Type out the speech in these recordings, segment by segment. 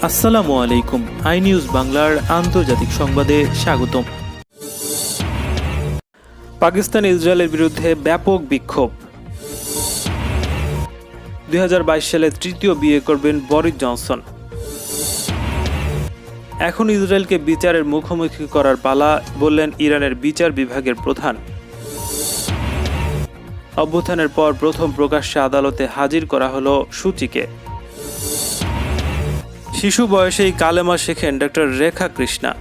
আসসালামু আলাইকুম। I news বাংলার আন্তর্জাতিক সংবাদে স্বাগতম। পাকিস্তান ইসরায়েলের বিরুদ্ধে ব্যাপক বিক্ষোভ। 2022 সালে তৃতীয় বিয়ে করবেন বরিস জনসন। এখন ইসরায়েলকে বিচারের মুখোমুখি করার পালা, বললেন ইরানের বিচার বিভাগের প্রধান। অভ্যুত্থানের পর প্রথম প্রকাশ্যে আদালতে হাজির করা হলো সূচিকে। শিশু বয়সেই কালেমা শেখেন ডক্টর রেখা কৃষ্ণা।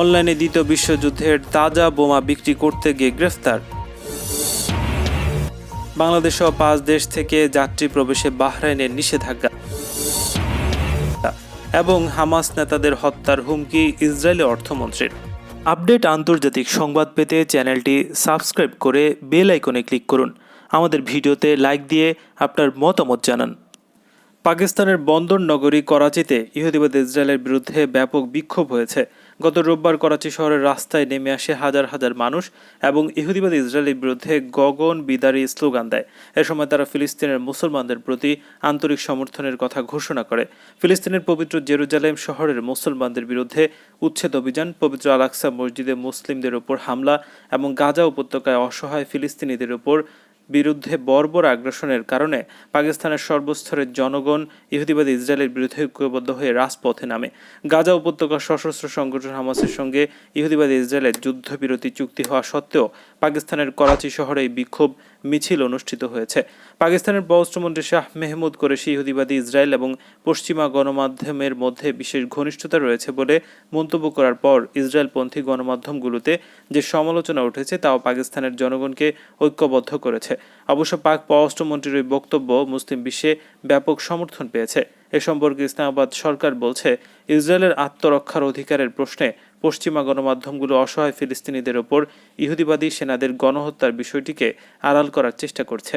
অনলাইনে দ্বিতীয় বিশ্বযুদ্ধের তাজা বোমা বিক্রি করতে গিয়ে গ্রেফতার। বাংলাদেশ সহ 5 দেশ থেকে যাত্রী প্রবেশে বাহরাইনের নিষেধাজ্ঞা এবং হামাস নেতাদের হত্যার হুমকি ইসরায়েলি অর্থমন্ত্রীর। আপডেট আন্তর্জাতিক সংবাদ পেতে চ্যানেলটি সাবস্ক্রাইব করে বেল আইকনে ক্লিক করুন। আমাদের ভিডিওতে লাইক দিয়ে আপনার মতামত জানান। পাকিস্তানের বন্দর নগরী করাচিতে ইহুদিবাদ ইসরায়েলের বিরুদ্ধে ব্যাপক বিক্ষোভ হয়েছে। গত রোববার করাচি শহরের রাস্তায় নেমে আসে হাজার হাজার মানুষ এবং ইহুদিবাদ ইসরায়েলের বিরুদ্ধে গগন বিদারী স্লোগান দেয়। এ সময় তারা ফিলিস্তিনের মুসলমানদের প্রতি আন্তরিক সমর্থনের কথা ঘোষণা করে। ফিলিস্তিনের পবিত্র জেরুজালেম শহরের মুসলমানদের বিরুদ্ধে উচ্ছেদ অভিযান, পবিত্র আল আকসা মসজিদে মুসলিমদের উপর হামলা এবং গাজা উপত্যকায় অসহায় ফিলিস্তিনিদের উপর বিরুদ্ধে বর্বর আগ্রাসনের কারণে পাকিস্তানের সর্বস্তরের জনগণ ইহুদিবাদী ইসরায়েলের বিরুদ্ধে ঐক্যবদ্ধ হয়ে রাজপথে নামে। গাজা উপত্যকার সশস্ত্র সংগঠন হামাসের সঙ্গে ইহুদিবাদী ইসরায়েলের যুদ্ধবিরতি চুক্তি হওয়া সত্ত্বেও পাকিস্তানের করাচি শহরে এই বিক্ষোভ মিছিল অনুষ্ঠিত হয়েছে। পাকিস্তানের পররাষ্ট্রমন্ত্রী শাহ মেহমুদ কুরেশি ইহুদিবাদী ইসরায়েল এবং পশ্চিমা গণমাধ্যমের মধ্যে বিশেষ ঘনিষ্ঠতা রয়েছে বলে মন্তব্য করার পর ইসরায়েলপন্থী গণমাধ্যমগুলোতে যে সমালোচনা উঠেছে তাও পাকিস্তানের জনগণকে ঐক্যবদ্ধ করেছে। অবশ্য পাক পররাষ্ট্রমন্ত্রীর ওই বক্তব্য মুসলিম বিশ্বে ব্যাপক সমর্থন পেয়েছে। এ সম্পর্কে ইসলামাবাদ সরকার বলছে, ইসরায়েলের আত্মরক্ষার অধিকারের প্রশ্নে পশ্চিমা গণমাধ্যমগুলো অসহায় ফিলিস্তিনিদের ওপর ইহুদিবাদী সেনাদের গণহত্যার বিষয়টিকে আড়াল করার চেষ্টা করছে।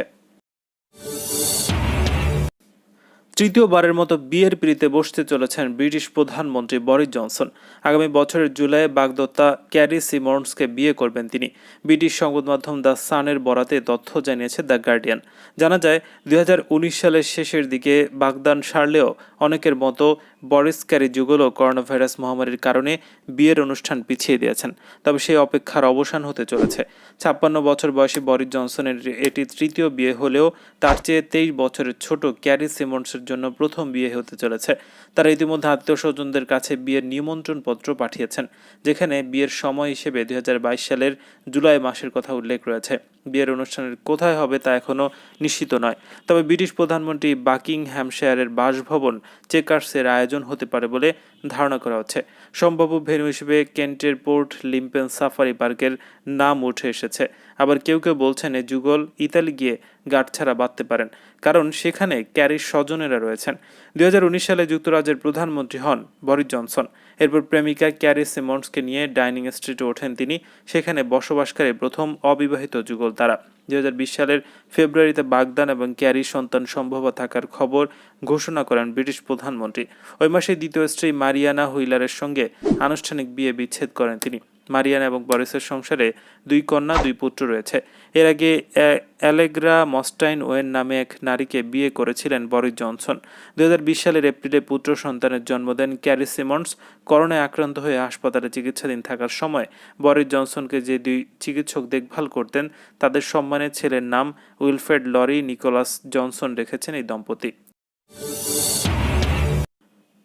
তৃতীয়বারের মতো বিয়ের পিঁড়িতে বসতে চলেছেন ব্রিটিশ প্রধানমন্ত্রী বরিস জনসন। আগামী বছরের জুলাইয়ে বাগদত্তা ক্যারি সিমন্সকে বিয়ে করবেন তিনি। ব্রিটিশ সংবাদ মাধ্যম দ্য সানের বরাতে তথ্য জানিয়েছে দ্য গার্ডিয়ান। জানা যায়, 2019 সালের শেষের দিকে বাগদান সারলেও অনেকের মতো বরিস ক্যারি যুগলও করোনা ভাইরাস মহামারীর কারণে বিয়ের অনুষ্ঠান পিছিয়ে দিয়েছেন। তবে সেই অপেক্ষার অবসান হতে চলেছে। 56 বছর বয়সী বরিস জনসনের এটি তৃতীয় বিয়ে হলেও তার চেয়ে 23 বছরের ছোট ক্যারি সিমন্সের জন্য প্রথম বিয়ে হতে চলেছে। তারা ইতিমধ্যে আত্মীয় স্বজনদের কাছে বিয়ের নিমন্ত্রণ পত্র পাঠিয়েছেন, যেখানে বিয়ের সময় হিসেবে 2022 সালের জুলাই মাসের কথা উল্লেখ রয়েছে। বিয়ের অনুষ্ঠানের কোথায় হবে তা এখনও নিশ্চিত নয়। তবে ব্রিটিশ প্রধানমন্ত্রী বাকিংহ্যামশায়ারের বাসভবন চেকার্সের আয়োজন হতে পারে বলে ধারণা করা হচ্ছে। সম্ভাব্য ভেন্যু হিসেবে কেন্টের পোর্ট লিম্পেন সাফারি পার্কের নাম উঠে এসেছে। আবার কেউ কেউ বলছেন এই যুগল ইতালি গিয়ে গাঁটছড়া বাঁধতে পারেন, কারণ সেখানে ক্যারির স্বজনেরা রয়েছেন। 2019 সালে যুক্তরাজ্যের প্রধানমন্ত্রী হন বরিস জনসন। এরপর প্রেমিকা ক্যারি সিমন্সকে নিয়ে ডাইনিং স্ট্রিটে ওঠেন তিনি। সেখানে বসবাসকারী প্রথম অবিবাহিত যুগল তারা। 2020 সালের ফেব্রুয়ারিতে বাগদান এবং ক্যারির সন্তান সম্ভব থাকার খবর ঘোষণা করেন ব্রিটিশ প্রধানমন্ত্রী। ওই মাসে দ্বিতীয় স্ত্রী মারিয়ানা হুইলারের সঙ্গে আনুষ্ঠানিক বিয়ে বিচ্ছেদ করেন তিনি। মারিয়ানা এবং বরিসের সংসারে 2 কন্যা 2 পুত্র রয়েছে। এর আগে অ্যালেগ্রা মস্টাইন ওয়েন নামে এক নারীকে বিয়ে করেছিলেন বরিস জনসন। 2020 সালের এপ্রিলে পুত্র সন্তানের জন্ম দেন ক্যারি সিমন্স। করোনায় আক্রান্ত হয়ে হাসপাতালে চিকিৎসাধীন থাকার সময় বরিস জনসনকে যে 2 চিকিৎসক দেখভাল করতেন তাদের সম্মানে ছেলের নাম উইলফ্রেড লরি নিকোলাস জনসন রেখেছেন এই দম্পতি।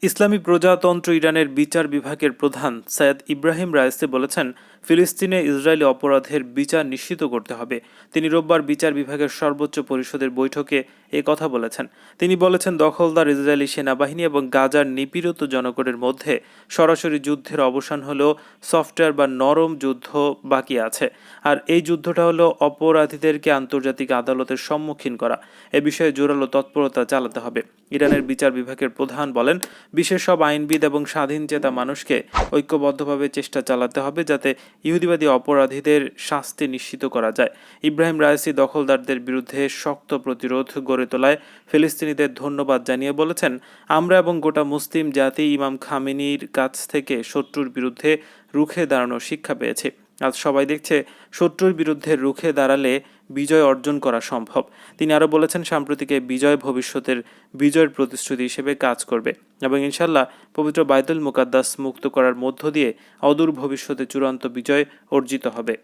ইসলামী প্রজাতন্ত্র ইরানের বিচার বিভাগের প্রধান সৈয়দ ইব্রাহিম রাইসি বলেছেন, ফিলিস্তিনে ইসরায়েলি অপরাধের বিচার নিশ্চিত করতে হবে। তিনি রোববার বিচার বিভাগের সর্বোচ্চ পরিষদের বৈঠকে এ কথা বলেছেন। তিনি বলেছেন, দখলদার ইসরায়েলি সেনাবাহিনী এবং গাজার নিপীড়িত জনগণের মধ্যে সরাসরি যুদ্ধের অবসান হলেও সফটওয়্যার বা নরম যুদ্ধ বাকি আছে। আর এই যুদ্ধটা হলো অপরাধীদেরকে আন্তর্জাতিক আদালতের সম্মুখীন করা। এ বিষয়ে জোরালো তৎপরতা চালাতে হবে। ইরানের বিচার বিভাগের প্রধান বলেন, বিশ্বের সব আইনবিদ এবং স্বাধীনচেতা মানুষকে ঐক্যবদ্ধভাবে চেষ্টা চালাতে হবে যাতে ইহুদিবাদী অপরাধীদের শাস্তি নিশ্চিত করা যায়। ইব্রাহিম রাইসি দখলদারদের বিরুদ্ধে শক্ত প্রতিরোধ গড়ে তোলায় ফিলিস্তিনিদের ধন্যবাদ জানিয়ে বলেছেন, আমরা এবং গোটা মুসলিম জাতি ইমাম খামেনির কাছ থেকে শত্রুর বিরুদ্ধে রুখে দাঁড়ানোর শিক্ষা পেয়েছি। আজ সবাই দেখছে, শত্রুর বিরুদ্ধে রুখে দাঁড়ালে বিজয় অর্জন করা সম্ভব। তিনি আরও বলেছেন, সাম্প্রতিক এই বিজয় ভবিষ্যতের বিজয়ের প্রতিশ্রুতি হিসেবে কাজ করবে এবং ইনশাল্লাহ পবিত্র বাইতুল মুকাদ্দাস মুক্ত করার মধ্য দিয়ে অদূর ভবিষ্যতে চূড়ান্ত বিজয় অর্জিত হবে।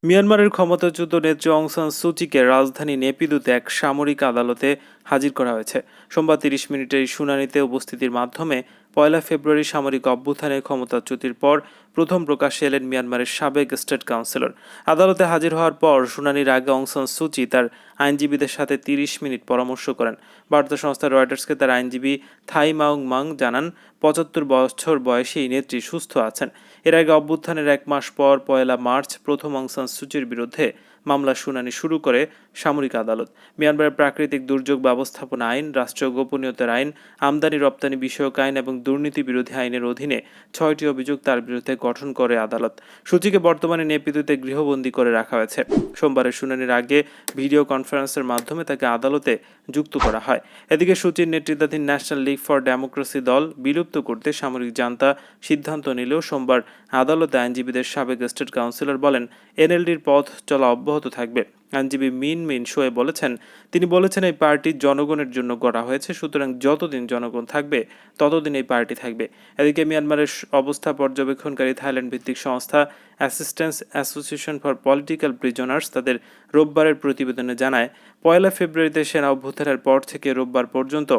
মিয়ানমারের ক্ষমতাচ্যুত নেত্রী অং সান সুচিকে রাজধানী নেপিদোতে এক সামরিক আদালতে হাজির করা হয়েছে। সোমবার 30 মিনিটের এই শুনানিতে উপস্থিতির মাধ্যমে 1 ফেব্রুয়ারি সামরিক অভ্যুত্থানের ক্ষমতাচ্যুতির পর প্রথম প্রকাশ্যে এলেন মিয়ানমারের সাবেক স্টেট কাউন্সিলর। আদালতে হাজির হওয়ার পর শুনানির আগে অং সান সুচি তার আইনজীবীদের সাথে 30 মিনিট পরামর্শ করেন। বার্তা সংস্থা রয়টার্সকে তার আইনজীবী থাই মাউং মাং জানান, 75 বছর বয়সী এই নেত্রী সুস্থ আছেন। এর আগে অভ্যুত্থানের 1 মাস পর 1 মার্চ প্রথম অং সান সুচির বিরুদ্ধে মামলার শুনানি শুরু করে সামরিক আদালত। মিয়ানমারের প্রাকৃতিক দুর্যোগ ব্যবস্থাপনা আইন, রাষ্ট্রীয় গোপনীয়তার আইন, আমদানি রপ্তানি বিষয়ক আইন এবং দুর্নীতি বিরোধী আইনের অধীনে 6টি অভিযোগ তার বিরুদ্ধে গঠন করে আদালত। সূচিকে বর্তমানে নেপিদোতে গৃহবন্দী করে রাখা হয়েছে। সোমবারের শুনানির আগে ভিডিও কনফারেন্সের মাধ্যমে তাকে আদালতে যুক্ত করা হয়। এদিকে সূচির নেতৃত্বাধীন ন্যাশনাল লীগ ফর ডেমোক্রেসি দল বিলুপ্ত করতে সামরিক জান্তা সিদ্ধান্ত নিলেও সোমবার আদালতে আইনজীবীদের সাবেক স্টেট কাউন্সিলর বলেন, এনএলডির পথ চলা অব্যাহত থাকবে। আইনজীবী মিন শোয়ে বলেছেন, তিনি বলেছেন এই পার্টি জনগণের জন্য গড়া হয়েছে, সুতরাং যতদিন জনগণ থাকবে ততদিন এই পার্টি থাকবে। এদিকে মিয়ানমারের অবস্থা পর্যবেক্ষণকারী থাইল্যান্ড ভিত্তিক সংস্থা assistance association for political prisoners তাদের রোববারের প্রতিবেদনে জানায়, 1 ফেব্রুয়ারিতে সেনা অভ্যুত্থানের পর থেকে রোববার পর্যন্ত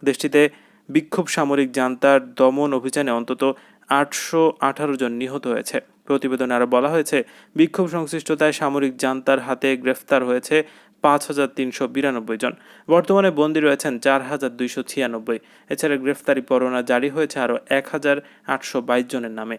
দেশটিতে বিক্ষোভ সামরিক জান্তার দমন অভিযানে অন্তত 818 জন নিহত হয়েছে। প্রতিবেদনে আরও বলা হয়েছে, বিক্ষোভ সংশ্লিষ্টতায় সামরিক জান্তার হাতে গ্রেফতার হয়েছে 5392 জন। বর্তমানে বন্দী রয়েছেন 4296। এছাড়া গ্রেফতারি পরোয়ানা জারি হয়েছে আরও 1822 জনের নামে।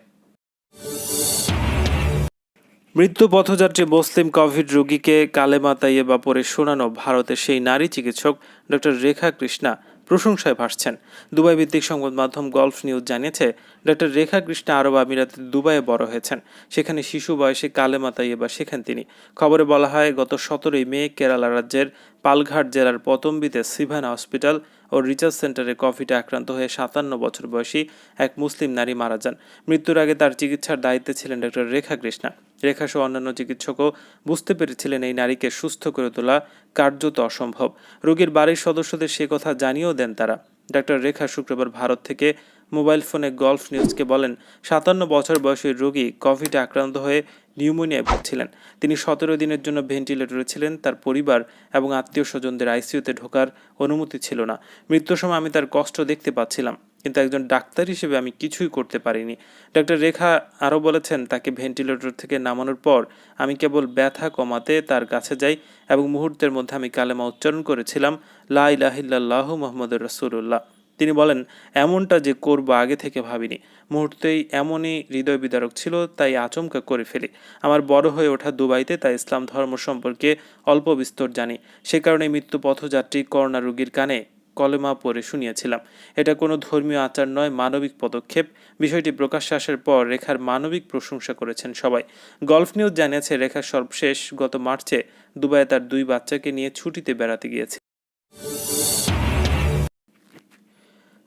মৃত্যু পথযাত্রী মুসলিম কোভিড রোগীকে কালেমা তাইয়েবা পড়ে শোনানো ভারতের সেই নারী চিকিৎসক ডক্টর রেখা কৃষ্ণা প্রশংসায় ভাসছেন। দুবাই ভিত্তিক সংবাদ মাধ্যম গলফ নিউজ জানিয়েছে, ডক্টর রেখা কৃষ্ণা আরব আমিরাতের দুবাইয়ে বড় হয়েছেন। সেখানে শিশু বয়সে কালেমা তাইয়েবা শেখেন তিনি। খবরে বলা হয়, গত 17 মে কেরালা রাজ্যের পালঘাট জেলার পতম্বিতে সিভানা হসপিটাল ও রিসার্চ সেন্টারে কোভিডে আক্রান্ত হয়ে 57 বছর বয়সী এক মুসলিম নারী মারা যান। মৃত্যুর আগে তার চিকিৎসার দায়িত্বে ছিলেন ডক্টর রেখা কৃষ্ণা। রেখা সহ অন্যান্য চিকিৎসকও বুঝতে পেরেছিলেন এই নারীকে সুস্থ করে তোলা কার্যত অসম্ভব। রোগীর বাড়ির সদস্যদের সে কথা জানিয়েও দেন তারা। ডক্টর রেখা শুক্রবার ভারত থেকে মোবাইল ফোনে গলফ নিউজকে বলেন, 57 বছর বয়সী রোগী কোভিডে আক্রান্ত হয়ে নিউমোনিয়ায় ভুগছিলেন। তিনি 17 দিনের জন্য ভেন্টিলেটরে ছিলেন। তার পরিবার এবং আত্মীয় স্বজনদের আইসিইউতে ঢোকার অনুমতি ছিল না। মৃত্যুর সময় আমি তার কষ্ট দেখতে পাচ্ছিলাম, কিন্তু একজন ডাক্তার হিসেবে আমি কিছুই করতে পারিনি। ডক্টর রেখা আরও বলেছেন, তাকে ভেন্টিলেটর থেকে নামানোর পর আমি কেবল ব্যথা কমাতে তার কাছে যাই এবং মুহূর্তের মধ্যে আমি কালেমা উচ্চারণ করেছিলাম, লা ইলাহা ইল্লাল্লাহু মুহাম্মাদুর রাসূলুল্লাহ। তিনি বলেন, এমনটা যে করব আগে থেকে ভাবিনি। মুহূর্তেই এমনই হৃদয় বিদারক ছিল, তাই আচমকা করে ফেলি। আমার বড় হয়ে ওঠা দুবাইতে, তাই ইসলাম ধর্ম সম্পর্কে অল্প বিস্তর জানি। সে কারণে মৃত্যু পথযাত্রী করোনা রোগীর কানে কলেমা পড়ে শুনিয়েছিলাম। এটা কোনো ধর্মীয় আচার নয়, মানবিক পদক্ষেপ। বিষয়টি প্রকাশ্যে আসার পর রেখার মানবিক প্রশংসা করেছেন সবাই। গলফ নিউজ জানিয়েছে, রেখা সর্বশেষ গত মার্চে দুবাইয়ে তার 2 বাচ্চাকে নিয়ে ছুটিতে বেড়াতে গিয়েছে।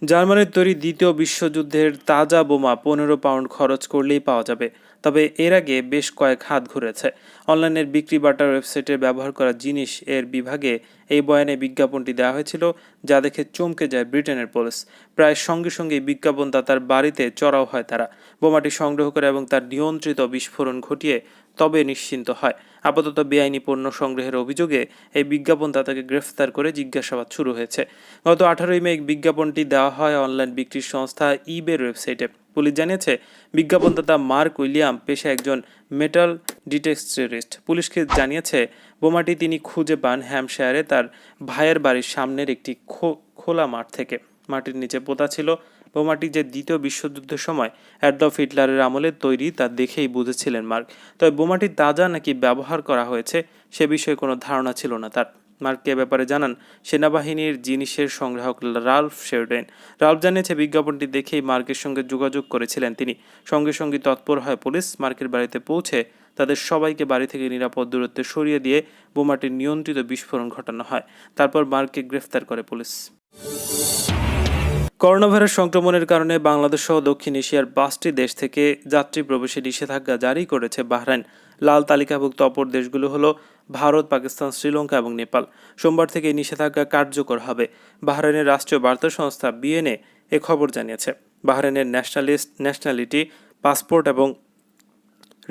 জার্মানির তৈরি দ্বিতীয় বিশ্বযুদ্ধের তাজা বোমা 15 পাউন্ড খরচ করলেই পাওয়া যাবে। তবে এর আগে বেশ কয়েক হাত ঘুরেছে। অনলাইনের বিক্রি বাটার ওয়েবসাইটে ব্যবহার করা জিনিস এর বিভাগে এই বয়ানে বিজ্ঞাপনটি দেওয়া হয়েছিল, যা দেখে চমকে যায় ব্রিটেনের পুলিশ। প্রায় সঙ্গে সঙ্গে বিজ্ঞাপনদাতার বাড়িতে চড়াও হয় তারা। বোমাটি সংগ্রহ করে এবং তার নিয়ন্ত্রিত বিস্ফোরণ ঘটিয়ে তবে নিশ্চিন্ত হয়। আপাতত বেআইনি পণ্য সংগ্রহের অভিযোগে এই বিজ্ঞাপনদাতাকে গ্রেফতার করে জিজ্ঞাসাবাদ শুরু হয়েছে। গত 18 মে বিজ্ঞাপনটি দেওয়া হয় অনলাইন বিক্রির সংস্থা ইবের ওয়েবসাইটে। পুলিশ জানিয়েছে, বিজ্ঞাপনদাতা মার্ক উইলিয়াম পেশায় একজন মেটাল ডিটেক্টরিস্ট। পুলিশকে জানিয়েছে, বোমাটি তিনি খুঁজে পান হ্যাম্পশায়ারে তার ভাইয়ের বাড়ির সামনের একটি খোলা মাঠ থেকে। মাটির নিচে পোতা ছিল। বোমাটি যে দ্বিতীয় বিশ্বযুদ্ধের সময় অ্যাডলফ হিটলারের আমলে তৈরি তা দেখেই বুঝেছিলেন মার্ক। তবে বোমাটি তাজা নাকি ব্যবহার করা হয়েছে সে বিষয়ে কোনো ধারণা ছিল না তার। মার্ককে ব্যাপারে জানান সেনাবাহিনীর জিনিসের সংগ্রাহক রাল্ফ শেরডেন। রাল্ফ জানিয়েছে, বিজ্ঞাপনটি দেখেই মার্কের সঙ্গে যোগাযোগ করেছিলেন তিনি। সঙ্গে সঙ্গে তৎপর হয় পুলিশ। মার্কের বাড়িতে পৌঁছে তাদের সবাইকে বাড়ি থেকে নিরাপদ দূরত্বে সরিয়ে দিয়ে বোমাটির নিয়ন্ত্রিত বিস্ফোরণ ঘটানো হয়। তারপর মার্ককে গ্রেফতার করে পুলিশ। করোনা ভাইরাস সংক্রমণের কারণে বাংলাদেশ সহ দক্ষিণ এশিয়ার 5টি দেশ থেকে যাত্রী প্রবেশে নিষেধাজ্ঞা জারি করেছে বাহরাইন। লাল তালিকাভুক্ত অপর দেশগুলো হলো ভারত, পাকিস্তান, শ্রীলঙ্কা এবং নেপাল। সোমবার থেকে এই নিষেধাজ্ঞা কার্যকর হবে। বাহরাইনের রাষ্ট্রীয় বার্তা সংস্থা বিএনএ এ খবর জানিয়েছে। বাহরাইনের ন্যাশনালিটি, পাসপোর্ট এবং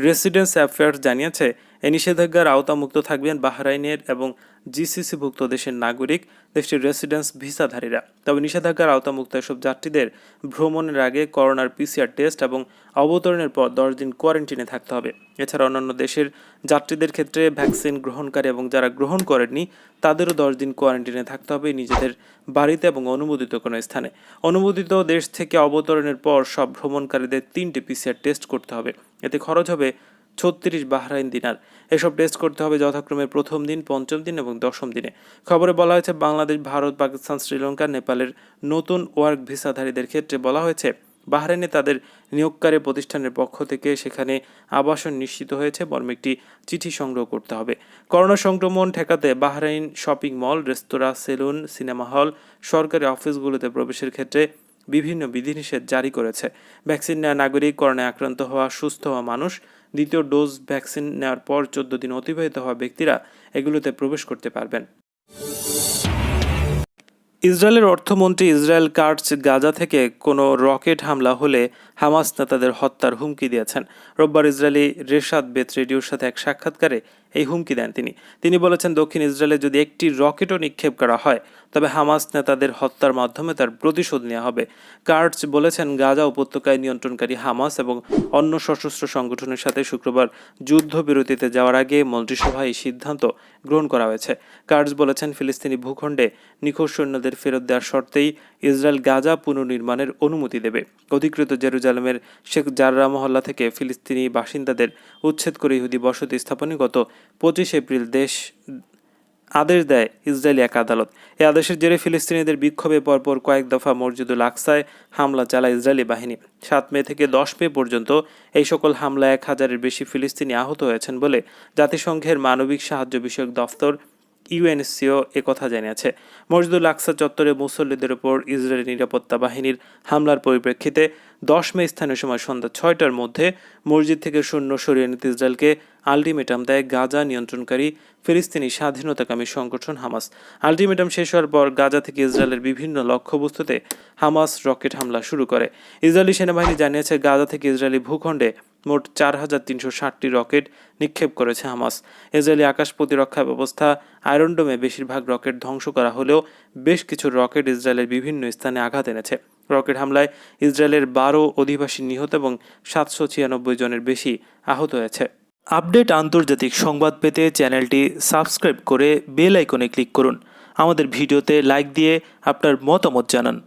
রেসিডেন্স অ্যাফেয়ার্স জানিয়েছে, এই নিষেধাজ্ঞার আওতামুক্ত থাকবেন বাহরাইনের এবং জিসিসিভুক্ত দেশের নাগরিক, দেশটির রেসিডেন্স ভিসাধারীরা। তবে নিষেধাজ্ঞার আওতামুক্ত এসব যাত্রীদের ভ্রমণের আগে করোনার পিসিআর টেস্ট এবং অবতরণের পর 10 দিন কোয়ারেন্টিনে থাকতে হবে। এছাড়া অন্যান্য দেশের যাত্রীদের ক্ষেত্রে ভ্যাকসিন গ্রহণকারী এবং যারা গ্রহণ করেননি তাদেরও 10 দিন কোয়ারেন্টিনে থাকতে হবে নিজেদের বাড়িতে এবং অনুমোদিত কোনো স্থানে। অনুমোদিত দেশ থেকে অবতরণের পর সব ভ্রমণকারীদের 3টি পিসিআর টেস্ট করতে হবে। এতে খরচ হবে 36 বাহরাইন দিনার। এসব টেস্ট করতে হবে যথাক্রমে প্রথম দিন, পঞ্চম দিন এবং দশম দিনে। খবরে বলা হয়েছে, বাংলাদেশ, ভারত, পাকিস্তান, শ্রীলঙ্কা, নেপালের নতুন ওয়ার্ক ভিসাধারীদের ক্ষেত্রে বলা হয়েছে বাহরাইনে তাদের নিয়োগকারী প্রতিষ্ঠানের পক্ষ থেকে সেখানে আবাসন নিশ্চিত হয়েছে মর্মে একটি চিঠি সংগ্রহ করতে হবে। করোনা সংক্রমণ ঠেকাতে বাহরাইন শপিং মল, রেস্তোরাঁ, সেলুন, সিনেমা হল, সরকারি অফিসগুলোতে প্রবেশের ক্ষেত্রে বিভিন্ন বিধিনিষেধ জারি করেছে। ভ্যাকসিন নেওয়া নাগরিক, করোনায় আক্রান্ত হওয়া, সুস্থ হওয়া মানুষ, দ্বিতীয় ডোজ ভ্যাকসিন নেওয়ার পর 14 দিন অতিবাহিত হওয়া ব্যক্তিরা এগুলোতে প্রবেশ করতে পারবেন। ইসরায়েলের অর্থমন্ত্রী ইসরায়েল কাটজ গাজা থেকে কোনো রকেট হামলা হলে হামাস নেতাদের হত্যার হুমকি দিয়েছেন। রোববার ইসরায়েলি রেশাদ বেত রেডিওর সাথে এক সাক্ষাৎকারে এই হুমকি দেন তিনি বলেছেন, দক্ষিণ ইসরায়েলে যদি একটি রকেটও নিক্ষেপ করা হয় তবে হামাস নেতাদের হত্যার মাধ্যমে তার প্রতিশোধ নেওয়া হবে। কাটজ বলেছেন, গাজা উপত্যকায় নিয়ন্ত্রণকারী হামাস এবং অন্য সশস্ত্র সংগঠনের সাথে শুক্রবার যুদ্ধবিরতিতে যাওয়ার আগে মন্ত্রিসভায় এই সিদ্ধান্ত গ্রহণ করা হয়েছে। কাটজ বলেছেন, ফিলিস্তিনি ভূখণ্ডে নিখোঁজ সৈন্যদের ফেরত দেওয়ার শর্তেই ইসরায়েল গাজা পুনর্নির্মাণের অনুমতি দেবে। অধিকৃত জেরুজালেমের শেখ জাররা মহল্লা থেকে ফিলিস্তিনি বাসিন্দাদের উচ্ছেদ করে ইহুদি বসতি স্থাপনে গত 25 এপ্রিল আদেশ দেয় ইসরায়েলি এক আদালত। এই আদেশের জেরে ফিলিস্তিনিদের বিক্ষোভে পরপর কয়েক দফা মসজিদুল আকসায় হামলা চালায় ইসরায়েলি বাহিনী। 7 মে থেকে 10 মে পর্যন্ত এই সকল হামলায় 1000-এর বেশি ফিলিস্তিনি আহত হয়েছেন বলে জাতিসংঘের মানবিক সাহায্য বিষয়ক দফতর ইউএনএসসিও একথা জানিয়েছে। মসজিদুল আকসা চত্বরে মুসল্লিদের উপর ইসরায়েলি নিরাপত্তা বাহিনীর হামলার পরিপ্রেক্ষিতে 10 মে স্থানীয় সময় সন্ধ্যা 6টার মধ্যে মসজিদ থেকে সৈন্য সরিয়ে নিতে ইসরায়েলকে আলটিমেটাম দেয় গাজা নিয়ন্ত্রণকারী ফিলিস্তিনি স্বাধীনতাকামী সংগঠন হামাস। আলটিমেটাম শেষ হওয়ার পর গাজা থেকে ইসরায়েলের বিভিন্ন লক্ষ্যবস্তুতে হামাস রকেট হামলা শুরু করে। ইসরায়েলি সেনাবাহিনী জানিয়েছে, গাজা থেকে ইসরায়েলি ভূখণ্ডে মোট 4360টি রকেট নিক্ষেপ করেছে হামাস। ইসরায়েলি আকাশ প্রতিরক্ষা ব্যবস্থা আয়রন ডোমে বেশিরভাগ রকেট ধ্বংস করা হলেও বেশ কিছু রকেট ইসরায়েলের বিভিন্ন স্থানে আঘাত এনেছে। রকেট হামলায় ইসরায়েলের 12 অধিবাসী নিহত এবং 796 জনের বেশি আহত হয়েছে। আপডেট আন্তর্জাতিক সংবাদ পেতে চ্যানেলটি সাবস্ক্রাইব করে বেল আইকনে ক্লিক করুন। আমাদের ভিডিওতে লাইক দিয়ে আপনার মতামত জানান।